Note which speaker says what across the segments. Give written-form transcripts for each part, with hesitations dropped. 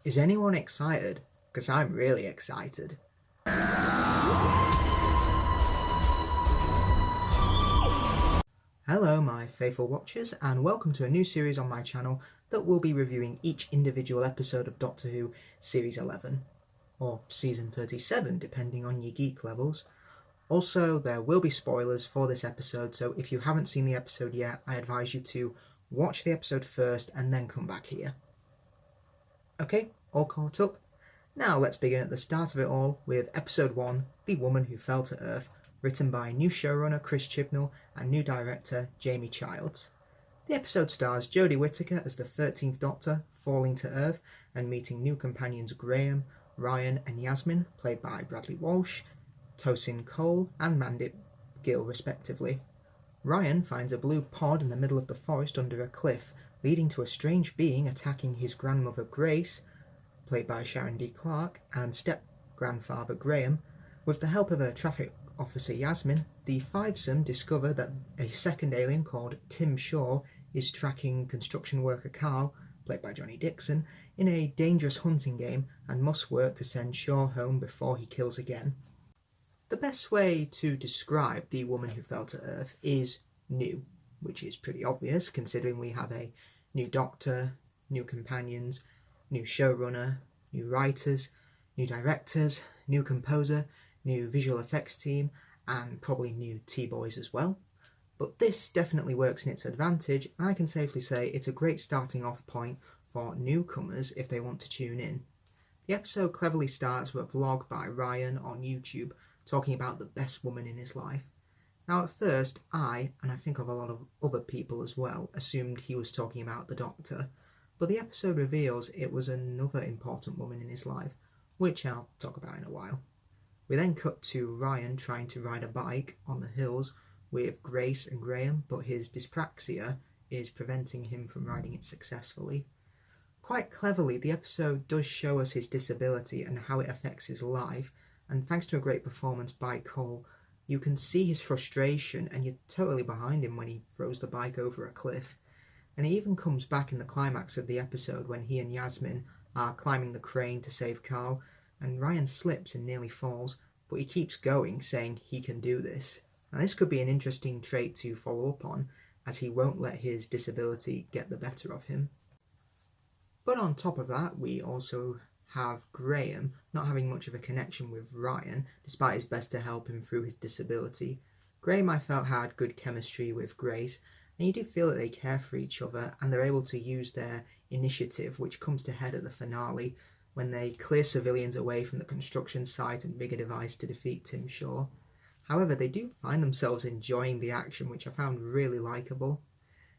Speaker 1: Is anyone excited? Because I'm really excited. Hello my faithful watchers, and welcome to a new series on my channel that will be reviewing each individual episode of Doctor Who Series 11, or Season 37 depending on your geek levels. Also, there will be spoilers for this episode, so if you haven't seen the episode yet, I advise you to watch the episode first and then come back here. Okay, all caught up? Now let's begin at the start of it all with Episode 1, The Woman Who Fell to Earth, written by new showrunner Chris Chibnall and new director Jamie Childs. The episode stars Jodie Whittaker as the 13th Doctor, falling to Earth and meeting new companions Graham, Ryan and Yasmin, played by Bradley Walsh, Tosin Cole and Mandip Gill respectively. Ryan finds a blue pod in the middle of the forest under a cliff, leading to a strange being attacking his grandmother Grace, played by Sharon D. Clarke, and step-grandfather Graham. With the help of a traffic officer Yasmin, the fivesome discover that a second alien called Tim Shaw is tracking construction worker Carl, played by Johnny Dixon, in a dangerous hunting game and must work to send Shaw home before he kills again. The best way to describe The Woman Who Fell to Earth is new, which is pretty obvious considering we have a new Doctor, new companions, new showrunner, new writers, new directors, new composer, new visual effects team, and probably new T-Boys as well. But this definitely works in its advantage, and I can safely say it's a great starting off point for newcomers if they want to tune in. The episode cleverly starts with a vlog by Ryan on YouTube talking about the best woman in his life. Now at first I, and I think of a lot of other people as well, assumed he was talking about the Doctor, but the episode reveals it was another important woman in his life, which I'll talk about in a while. We then cut to Ryan trying to ride a bike on the hills with Grace and Graham, but his dyspraxia is preventing him from riding it successfully. Quite cleverly, the episode does show us his disability and how it affects his life, and thanks to a great performance by Cole, you can see his frustration and you're totally behind him when he throws the bike over a cliff. And he even comes back in the climax of the episode when he and Yasmin are climbing the crane to save Carl, and Ryan slips and nearly falls, but he keeps going, saying he can do this. Now this could be an interesting trait to follow up on, as he won't let his disability get the better of him. But on top of that, we also have Graham not having much of a connection with Ryan, despite his best to help him through his disability. Graham, I felt, had good chemistry with Grace, and you do feel that they care for each other and they're able to use their initiative, which comes to head at the finale when they clear civilians away from the construction site and rig a device to defeat Tim Shaw. However, they do find themselves enjoying the action, which I found really likeable.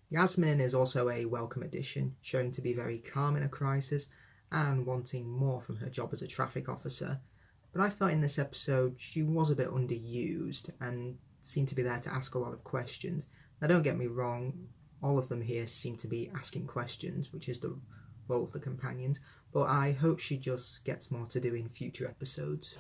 Speaker 1: Yasmin is also a welcome addition, showing to be very calm in a crisis and wanting more from her job as a traffic officer. But I felt in this episode she was a bit underused and seemed to be there to ask a lot of questions. Now don't get me wrong, all of them here seem to be asking questions, which is the role of the companions, but I hope she just gets more to do in future episodes.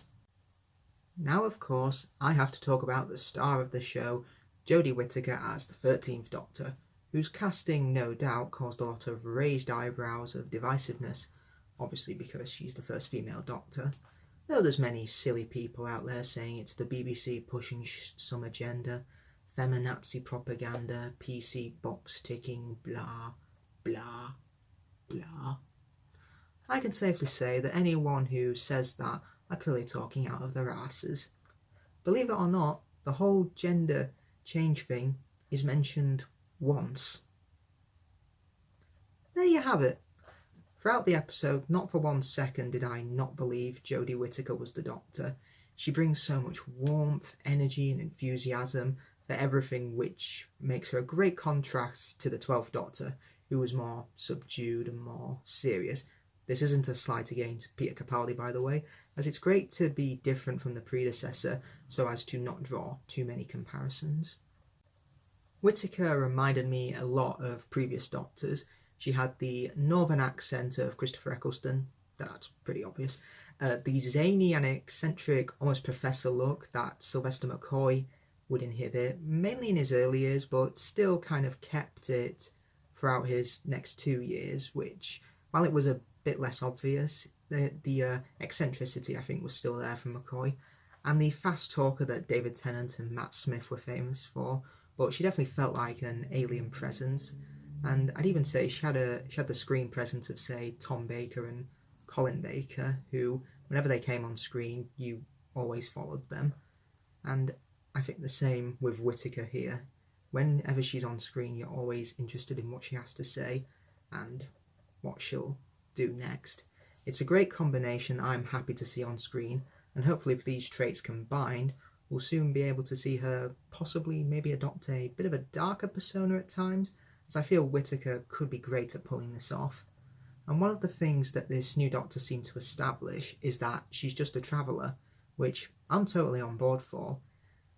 Speaker 1: Now of course I have to talk about the star of the show, Jodie Whittaker as the 13th Doctor, whose casting no doubt caused a lot of raised eyebrows of divisiveness, obviously because she's the first female Doctor, though there's many silly people out there saying it's the BBC pushing some agenda, feminazi propaganda, PC box ticking, blah, blah, blah. I can safely say that anyone who says that are clearly talking out of their asses. Believe it or not, the whole gender change thing is mentioned once. There you have it. Throughout the episode, not for 1 second did I not believe Jodie Whittaker was the Doctor. She brings so much warmth, energy and enthusiasm for everything, which makes her a great contrast to the 12th Doctor, who was more subdued and more serious. This isn't a slight against Peter Capaldi, by the way, as it's great to be different from the predecessor so as to not draw too many comparisons. Whittaker reminded me a lot of previous Doctors. She had the northern accent of Christopher Eccleston, that's pretty obvious, the zany and eccentric, almost professor look that Sylvester McCoy would inhibit, mainly in his early years, but still kind of kept it throughout his next 2 years, which, while it was a bit less obvious. The eccentricity, I think, was still there from McCoy, and the fast talker that David Tennant and Matt Smith were famous for, but she definitely felt like an alien presence. And I'd even say she had the screen presence of, say, Tom Baker and Colin Baker, who, whenever they came on screen, you always followed them. And I think the same with Whittaker here. Whenever she's on screen, you're always interested in what she has to say and what she'll do next. It's a great combination I'm happy to see on screen, and hopefully if these traits combined, we'll soon be able to see her possibly maybe adopt a bit of a darker persona at times, as I feel Whittaker could be great at pulling this off. And one of the things that this new Doctor seemed to establish is that she's just a traveller, which I'm totally on board for.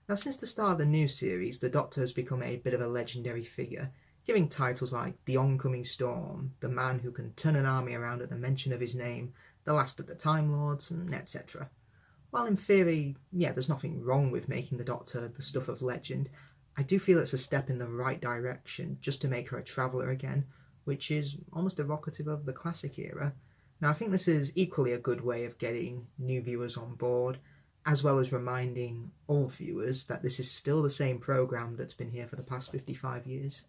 Speaker 1: Now, since the start of the new series, the Doctor has become a bit of a legendary figure, giving titles like The Oncoming Storm, The Man Who Can Turn an Army Around at the Mention of His Name, The Last of the Time Lords, etc. While in theory, there's nothing wrong with making the Doctor the stuff of legend, I do feel it's a step in the right direction just to make her a traveller again, which is almost evocative of the classic era. Now, I think this is equally a good way of getting new viewers on board, as well as reminding old viewers that this is still the same programme that's been here for the past 55 years.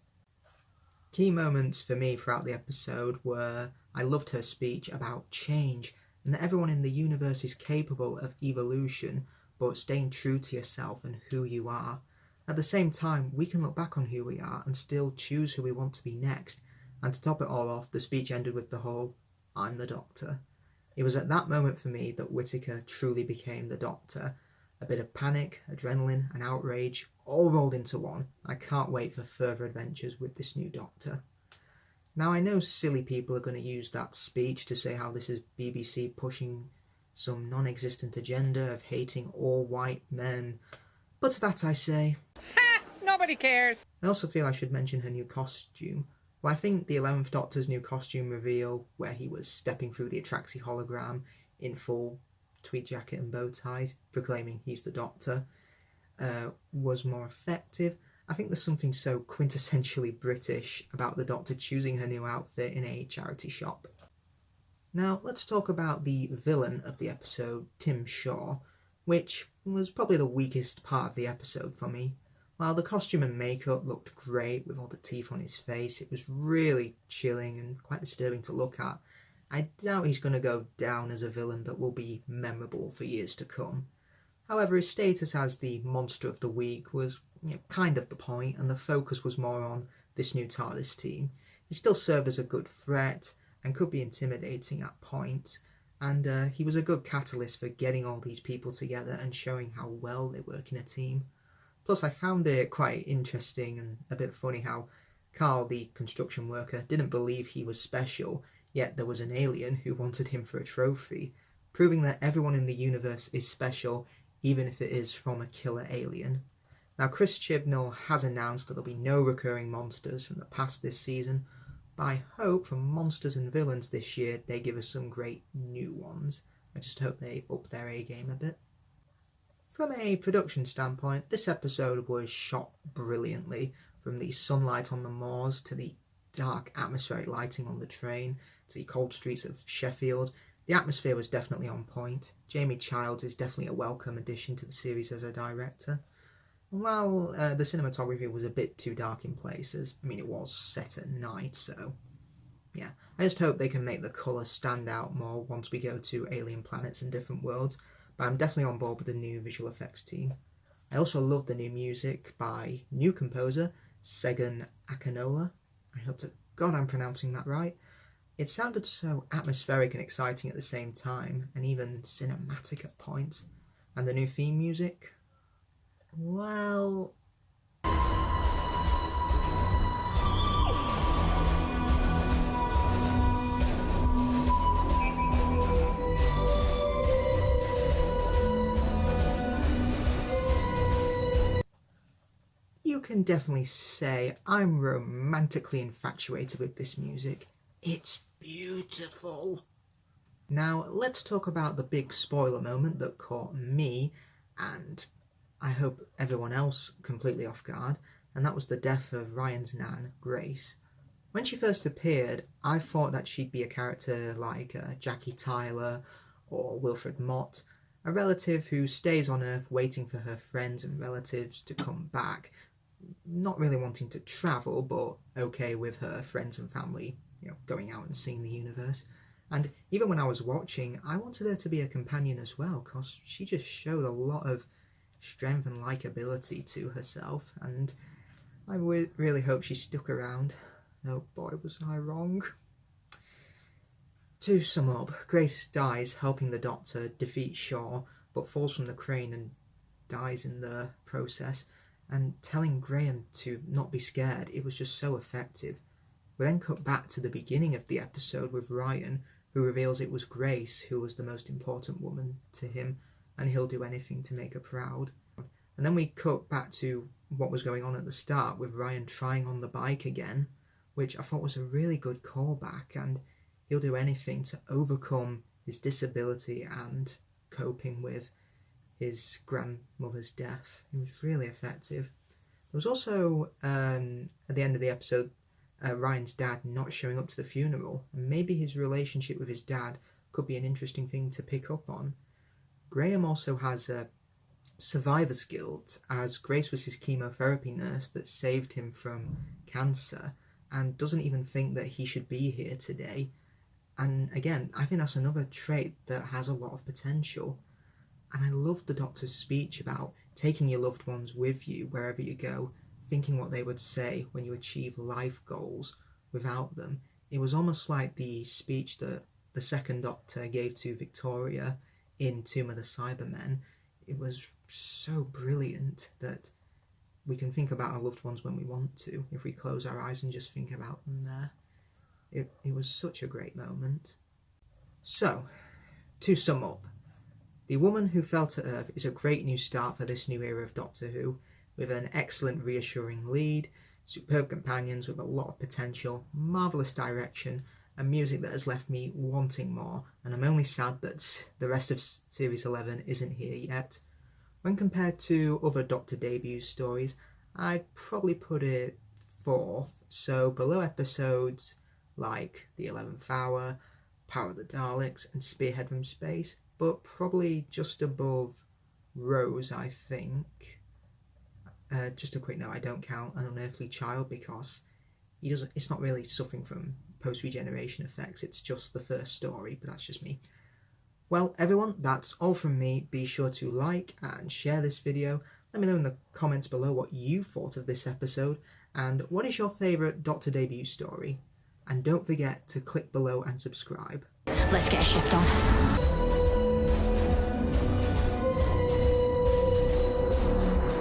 Speaker 1: Key moments for me throughout the episode were I loved her speech about change, and that everyone in the universe is capable of evolution, but staying true to yourself and who you are. At the same time, we can look back on who we are and still choose who we want to be next. And to top it all off, the speech ended with the whole, "I'm the Doctor." It was at that moment for me that Whittaker truly became the Doctor. A bit of panic, adrenaline and outrage, all rolled into one. I can't wait for further adventures with this new Doctor. Now, I know silly people are going to use that speech to say how this is BBC pushing some non-existent agenda of hating all white men, but to that I say,
Speaker 2: ha! Nobody cares!
Speaker 1: I also feel I should mention her new costume. Well, I think the 11th Doctor's new costume reveal, where he was stepping through the Atraxi hologram in full tweed jacket and bow ties, proclaiming he's the Doctor, was more effective. I think there's something so quintessentially British about the Doctor choosing her new outfit in a charity shop. Now, let's talk about the villain of the episode, Tim Shaw, which was probably the weakest part of the episode for me. While the costume and makeup looked great with all the teeth on his face, it was really chilling and quite disturbing to look at. I doubt he's going to go down as a villain that will be memorable for years to come. However, his status as the monster of the week was kind of the point, and the focus was more on this new TARDIS team. He still served as a good threat and could be intimidating at points, and he was a good catalyst for getting all these people together and showing how well they work in a team. Plus, I found it quite interesting and a bit funny how Carl, the construction worker, didn't believe he was special, yet there was an alien who wanted him for a trophy, proving that everyone in the universe is special, even if it is from a killer alien. Now, Chris Chibnall has announced that there'll be no recurring monsters from the past this season, but I hope for monsters and villains this year they give us some great new ones. I just hope they up their A game a bit. From a production standpoint, this episode was shot brilliantly, from the sunlight on the moors to the dark atmospheric lighting on the train to the cold streets of Sheffield. The atmosphere was definitely on point. Jamie Childs is definitely a welcome addition to the series as a director. While the cinematography was a bit too dark in places, it was set at night, so yeah. I just hope they can make the colours stand out more once we go to alien planets and different worlds, but I'm definitely on board with the new visual effects team. I also love the new music by new composer Segun Akinola. I hope to God I'm pronouncing that right. It sounded so atmospheric and exciting at the same time, and even cinematic at points. And the new theme music? Well... you can definitely say I'm romantically infatuated with this music. It's beautiful. Now, let's talk about the big spoiler moment that caught me, and I hope everyone else, completely off guard, and that was the death of Ryan's nan, Grace. When she first appeared, I thought that she'd be a character like Jackie Tyler or Wilfred Mott, a relative who stays on Earth waiting for her friends and relatives to come back, not really wanting to travel, but okay with her friends and family, going out and seeing the universe. And even when I was watching, I wanted her to be a companion as well, because she just showed a lot of strength and likability to herself, and I really hope she stuck around. Oh boy, was I wrong. To sum up, Grace dies helping the Doctor defeat Shaw, but falls from the crane and dies in the process, and telling Graham to not be scared, it was just so effective. We then cut back to the beginning of the episode with Ryan, who reveals it was Grace who was the most important woman to him, and he'll do anything to make her proud. And then we cut back to what was going on at the start with Ryan trying on the bike again, which I thought was a really good callback, and he'll do anything to overcome his disability and coping with his grandmother's death. It was really effective. There was also, at the end of the episode, Ryan's dad not showing up to the funeral, and maybe his relationship with his dad could be an interesting thing to pick up on. Graham also has a survivor's guilt, as Grace was his chemotherapy nurse that saved him from cancer, and doesn't even think that he should be here today. And again, I think that's another trait that has a lot of potential. And I loved the Doctor's speech about taking your loved ones with you wherever you go, thinking what they would say when you achieve life goals without them. It was almost like the speech that the second Doctor gave to Victoria in Tomb of the Cybermen. It was so brilliant that we can think about our loved ones when we want to, if we close our eyes and just think about them there. It was such a great moment. So, to sum up, The Woman Who Fell to Earth is a great new start for this new era of Doctor Who, with an excellent reassuring lead, superb companions with a lot of potential, marvellous direction, and music that has left me wanting more, and I'm only sad that the rest of Series 11 isn't here yet. When compared to other Doctor debut stories, I'd probably put it 4th, so below episodes like The 11th Hour, Power of the Daleks, and Spearhead from Space, but probably just above Rose, I think. Just a quick note, I don't count An Unearthly Child because it's not really suffering from post-regeneration effects, it's just the first story, but that's just me. Well, everyone, that's all from me. Be sure to like and share this video. Let me know in the comments below what you thought of this episode, and what is your favourite Doctor debut story? And don't forget to click below and subscribe.
Speaker 3: Let's get a shift on.